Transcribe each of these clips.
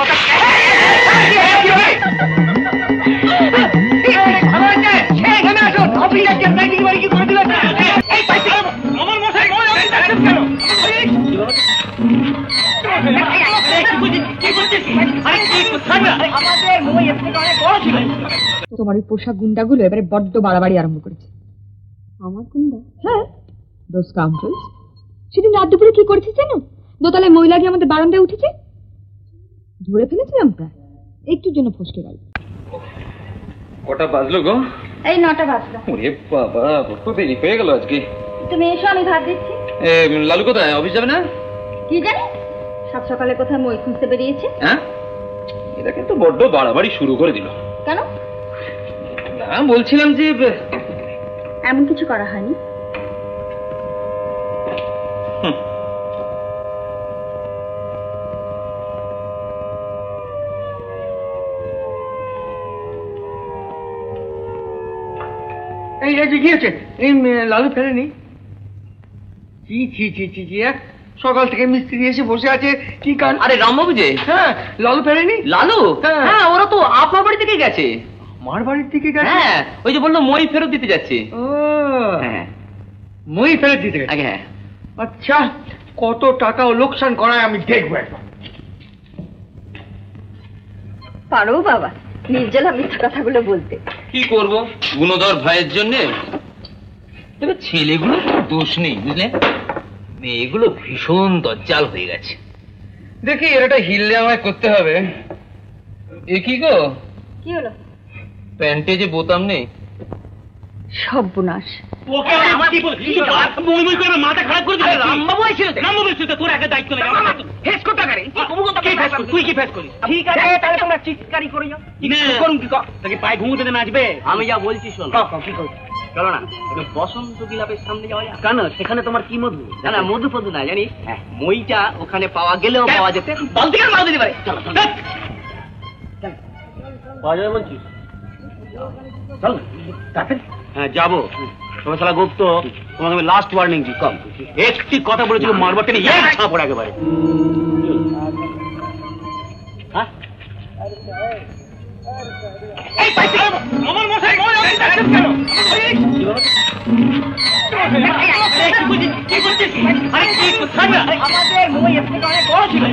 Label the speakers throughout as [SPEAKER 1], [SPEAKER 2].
[SPEAKER 1] কথা
[SPEAKER 2] তোমার ওই পোশাক গুন্ডাগুলো এবারে বড্ড বাড়াবাড়ি আরম্ভ করেছে। আমার গুন্ডা? হ্যাঁ, দোজ কাউন্টার্স। সেদিন রাত দুপুরে কি করেছে জানো? দোতলায় মহিলা গিয়ে আমাদের বারান্দায় উঠেছে, ধরে ফেলেছিলাম, প্রায় একটুর জন্য ফসকে গেল।
[SPEAKER 3] কটা বাজলো গো?
[SPEAKER 4] এই 9টা বাজলো।
[SPEAKER 3] ওরে বাবা, কত দেরি হয়ে গেল আজকে।
[SPEAKER 4] তুমি এসো, আমি ভাত দিচ্ছি।
[SPEAKER 3] লালু কোথায়? অফিস যাবে না?
[SPEAKER 4] কি জানি সাত সকালে কোথায় মই খুঁজতে বেরিয়েছে।
[SPEAKER 3] হ্যাঁ, এটা কিন্তু বড্ড বাড়াবাড়ি শুরু করে দিল।
[SPEAKER 4] কেন?
[SPEAKER 3] না, বলছিলাম যে
[SPEAKER 4] এমন কিছু করা হয়নি।
[SPEAKER 1] কি হচ্ছে? এই লালু ফেরেনি? সকাল থেকে মিস্ত্রি এসে বসে আছে, কি কান?
[SPEAKER 3] আরে রামবাবু যে,
[SPEAKER 1] হ্যাঁ, লালু ফেরেনি?
[SPEAKER 3] লালু? হ্যাঁ, ওরা তো আপনার বাড়ি থেকে গেছে।
[SPEAKER 1] আমার বাড়ির থেকে গেছে?
[SPEAKER 3] হ্যাঁ, ওই যে বললো মই ফেরত দিতে যাচ্ছে।
[SPEAKER 1] ও
[SPEAKER 3] হ্যাঁ,
[SPEAKER 1] মই ফেরত দিতে গেছে?
[SPEAKER 3] হ্যাঁ।
[SPEAKER 1] আচ্ছা, কত টাকা ও লোকসান করায় আমি দেখবো একবার।
[SPEAKER 4] পারো বাবা নির্জলা মিথ্যা কথাগুলো বলতে।
[SPEAKER 3] কি করবো, গুণধর ভাইয়ের জন্য। তবে ছেলেগুলো দোষ নেই, বুঝলে? মেয়েগুলো ভীষণ দজ্জাল হয়ে গেছে। দেখি এর একটা হিললে আমায় করতে হবে। এ কি গো?
[SPEAKER 4] কি হলো?
[SPEAKER 3] প্যান্টে যে বোতাম নেই।
[SPEAKER 4] সর্বনাশ।
[SPEAKER 5] ওকে আমার কি বল, মই মই করে মাথা খারাপ করে দিলে। রামবাবু এসেছিল, রামবাবু এসেছিল, তোর একটা দায়িত্ব নেই।
[SPEAKER 1] ফেস করতে পারে?
[SPEAKER 5] তুই কি ফেস করিস?
[SPEAKER 1] ঠিক আছে, তাহলে তোমরা চিৎকারি করে যাও।
[SPEAKER 5] করুন কি তোকে পায়ে ঘুমোতে দেবে নাচবে?
[SPEAKER 6] আমি যা বলছি শোন,
[SPEAKER 1] কি করো?
[SPEAKER 6] চলো না বসন্ত বিলাপের সামনে যাওয়া যাক।
[SPEAKER 5] কেন, সেখানে তোমার কি মধু?
[SPEAKER 6] না না, মধু ফধু না, জানিস মইটা ওখানে পাওয়া গেলেও পাওয়া যেতে।
[SPEAKER 5] বল থেকে মারা দিতে পারে।
[SPEAKER 6] পাওয়া যাবে বলছিস?
[SPEAKER 5] চল হ্যাঁ যাবো। তবে শালা গুপ্ত, তোমাকে আমি লাস্ট ওয়ার্নিং দিই, কম একটি কথা বলেছিল মারবার টেনে ছাপড় একেবারে। আমার মশাই কেন?
[SPEAKER 1] আমাদের মই এর থেকে অনেক বড় ছিল।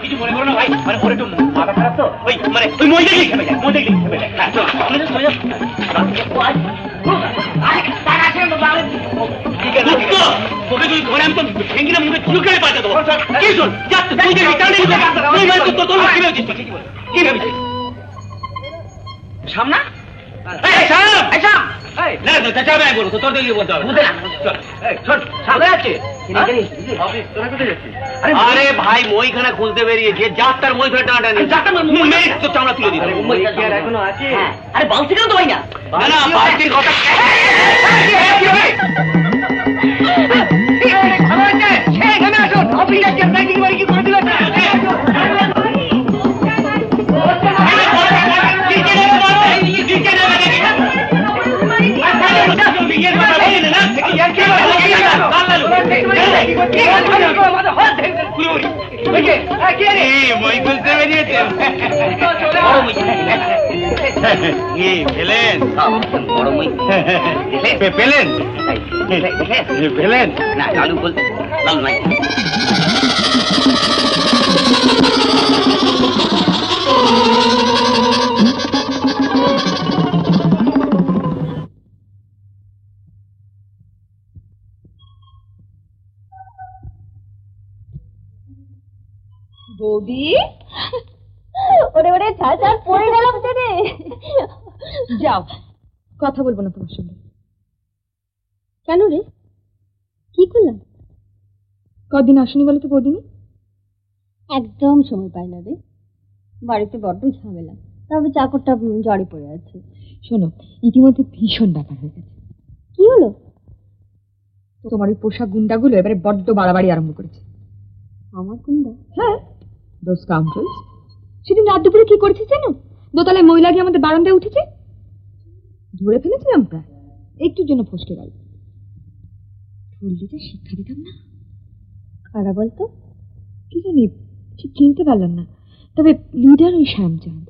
[SPEAKER 5] কিছু মনে করো না ভাই, মানে ওর একটু মাথা খারাপ তো, ওই মানে ওই মই দেখলি খেপে যায়, মই দেখলি খেপে যায়। তোকে যদি ঘরে আমি তো ভেঙ্গিনা মুখে চুলকারে পাঠা দেবো। কি শোন, তুই যে রিটার্নে তোর কি ভেবেছিস? কি ভেবেছিস? সামনা আরে ভাই মইখানা খুলতে বেরিয়েছে, যাত্রার মই ধরে টানা টানি চামড়া তুলে দিতে।
[SPEAKER 6] এখনো আছে? আরে বালতি কেন তো ভাই না?
[SPEAKER 5] না বালতির কথা মই খুলতে বেরিয়েছে। পেলেন
[SPEAKER 6] বড় মই
[SPEAKER 5] পেলেন পেলেন
[SPEAKER 6] না, লালু বল, লালু নাই।
[SPEAKER 2] বৌদি,
[SPEAKER 4] ওরে ওরে ছাড় পড়ে গেলাম তো রে।
[SPEAKER 2] যাও, কথা বলবো না তোমার সঙ্গে।
[SPEAKER 4] কেন রে, কি করলাম?
[SPEAKER 2] কদিন আসনি বলে তো বৌদিনি?
[SPEAKER 4] একদম সময় পাই না রে, বাড়িতে বড্ড ঝামেলা, তবে চাকরটা জ্বরে পড়ে আছে।
[SPEAKER 2] শোনো, ইতিমধ্যে ভীষণ ব্যাপার হয়ে গেছে।
[SPEAKER 4] কি হলো?
[SPEAKER 2] তোমার ওই পোশাক গুন্ডাগুলো এবারে বড্ড বাড়াবাড়ি আরম্ভ করেছে।
[SPEAKER 4] আমার গুন্ডা?
[SPEAKER 2] হ্যাঁ, দোজ কাউন্টার্স। সেদিন রাত দুপুরে কি করেছে জানো? দোতলায় মহিলা গিয়ে আমাদের বারান্দায় উঠেছে, ধরে ফেলেছিলাম, প্রায় একটুর জন্য ফসকে গেল। ফুললিটা শিক্ষা দিতাম না?
[SPEAKER 4] কারা বলতো?
[SPEAKER 2] কি জানি, ঠিক চিনতে পারলাম না, তবে লিডার ওই শ্যামচাঁদ।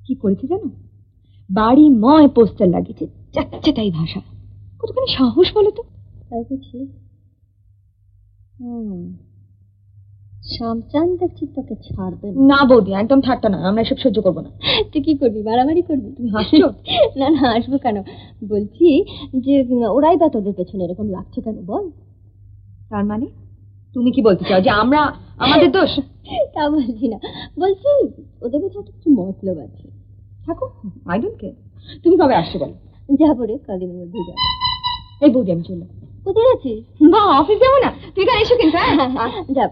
[SPEAKER 2] কি করেছে জানো, বাড়ি ময় পোস্টার লাগিয়েছে, যাচ্ছে তাই ভাষা। কতখানি সাহস বলো তো।
[SPEAKER 4] তাই বুঝি? শ্যামচাঁদ দেখছি তোকে ছাড়বে
[SPEAKER 2] না বৌদি, একদম ঠাট্টা না, আমরা এসব সহ্য করবো না।
[SPEAKER 4] তুই কি করবি, বাড়াবাড়ি করবি?
[SPEAKER 2] তুমি হাসছো?
[SPEAKER 4] না না, হাসবো কেন? বলছি যে ওরাই বা তোদের পেছনে এরকম লাগছে কেন বল?
[SPEAKER 2] তার মানে তুমি কি বলতে চাও যে আমরা, আমাদের দোষ?
[SPEAKER 4] তা বলছি না, বলছি ওদের পেছনে কিছু মতলব আছে।
[SPEAKER 2] থাকো, আই ডোন্ট কেয়ার। তুমি কবে আসছো বলো?
[SPEAKER 4] যাবো রে, কদিনের মধ্যে যাবো।
[SPEAKER 2] এই বৌদি আমি চললাম।
[SPEAKER 4] কোথায় আছিস?
[SPEAKER 2] বা অফিস যাবো না, তুই এখানে এসো কিন্তু।
[SPEAKER 4] যাব।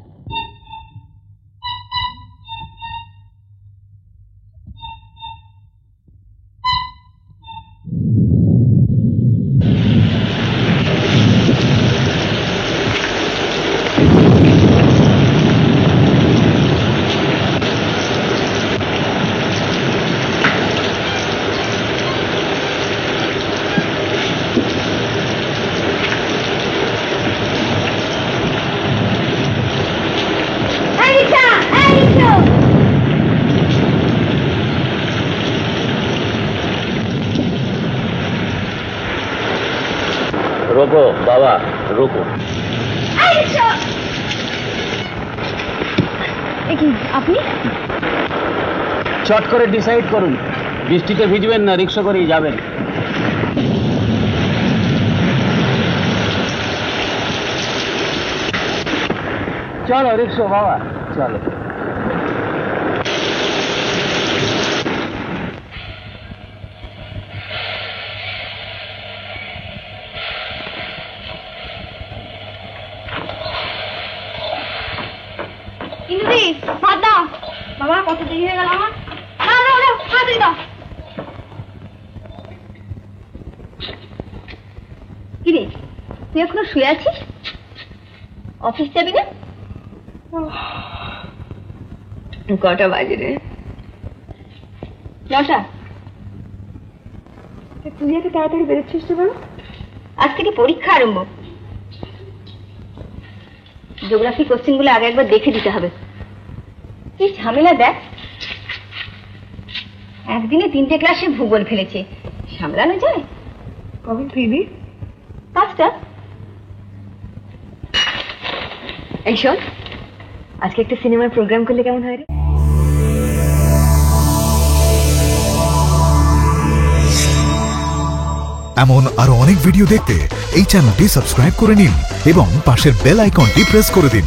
[SPEAKER 5] রোকো বাবা, রোকো।
[SPEAKER 4] আপনি
[SPEAKER 5] চট করে ডিসাইড করুন, বৃষ্টিতে ভিজবেন না রিক্সা করেই যাবেন। চলো রিক্সা বাবা, চলো।
[SPEAKER 2] ভাত দাও বাবা, কত দেরি হয়ে গেল আমার।
[SPEAKER 4] কিরে, তুই এখনো শুয়ে আছিস? অফিস যাবি না?
[SPEAKER 2] কটা বাজে রে?
[SPEAKER 4] 9টা।
[SPEAKER 2] তুই এত তাড়াতাড়ি বেরোচ্ছিস তো বলো?
[SPEAKER 4] আজ থেকে পরীক্ষা আরম্ভ। জিওগ্রাফি কোশ্চেনগুলো আগে একবার দেখে দিতে হবে। কি ঝামেলা দেখ, একদিনে 3টে ক্লাসে ভূগোল ফেলেছে, সামলানো যায়?
[SPEAKER 2] কবে ফিরবি?
[SPEAKER 4] 5টা।
[SPEAKER 2] এই শোন, আজকে একটা সিনেমার প্রোগ্রাম করলে কেমন হয় রে?
[SPEAKER 7] এমন আরো অনেক ভিডিও দেখতে এই চ্যানেলটি সাবস্ক্রাইব করে নিন এবং পাশের বেল আইকনটি প্রেস করে দিন।